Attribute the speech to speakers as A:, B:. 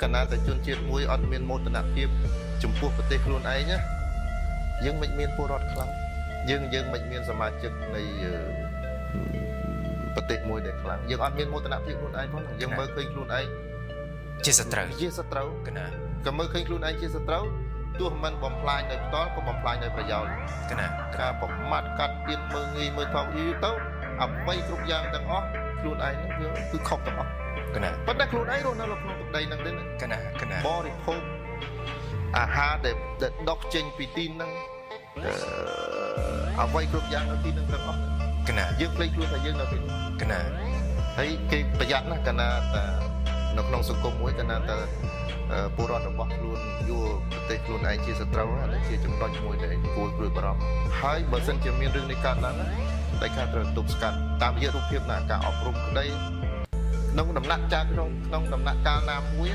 A: Cả na tại chôn chết mũi ọt miên một tận hiệp chủng phuประเทศ ខ្លួនឯងណាយើងមិនមានពលរដ្ឋខ្លាំងយើងមិនមានសមាជិកនៃប្រទេសមួយដែលខ្លាំងយើងអត់មានមោទនភាពខ្លួនឯងផងយើងមើលឃើញខ្លួនឯងជាសត្រូវកណាក៏មើលឃើញខ្លួនឯងជាសត្រូវទោះមិនបំផ្លាញដោយផ្ទាល់ក៏បំផ្លាញដោយប្រយោជន៍កណាការប្រមាថកាត់ទៀនមើងងាយមើលថោកយូរទៅអ្វីគ្រប់យ៉ាងទាំងអស់ខ្លួនឯងហ្នឹងវាគឺខុសទាំងអស់កណាប៉ុន្តែខ្លួនឯងរស់នៅក្នុងទឹកដីហ្នឹងទេកណាបរិភោគអាហារដែលដកចេញពីទីហ្នឹងអ្វីគ្រប់យ៉ាងនៅទីហ្នឹងទាំងអស់កណាយើងភ្លេចខ្លួនថាយើងនៅទីហ្នឹងកណាហើយគេប្រយ័ត្នណាស់កណាតានៅក្នុងសង្គមមួយកណាតាពលរដ្ឋរបស់ខ្លួនយល់ប្រទេសខ្លួនឯងជាសត្រូវអាជាចំណុចមួយដែលគួរព្រួយបារម្ភហើយបើសិនជាមានរឿងនេះកើតឡើងណាតែខាត្រូវទប់ស្កាត់តាមរយៈរូបភាពណាការអប់រំក្តីក្នុងដំណាក់កាលណាមួយ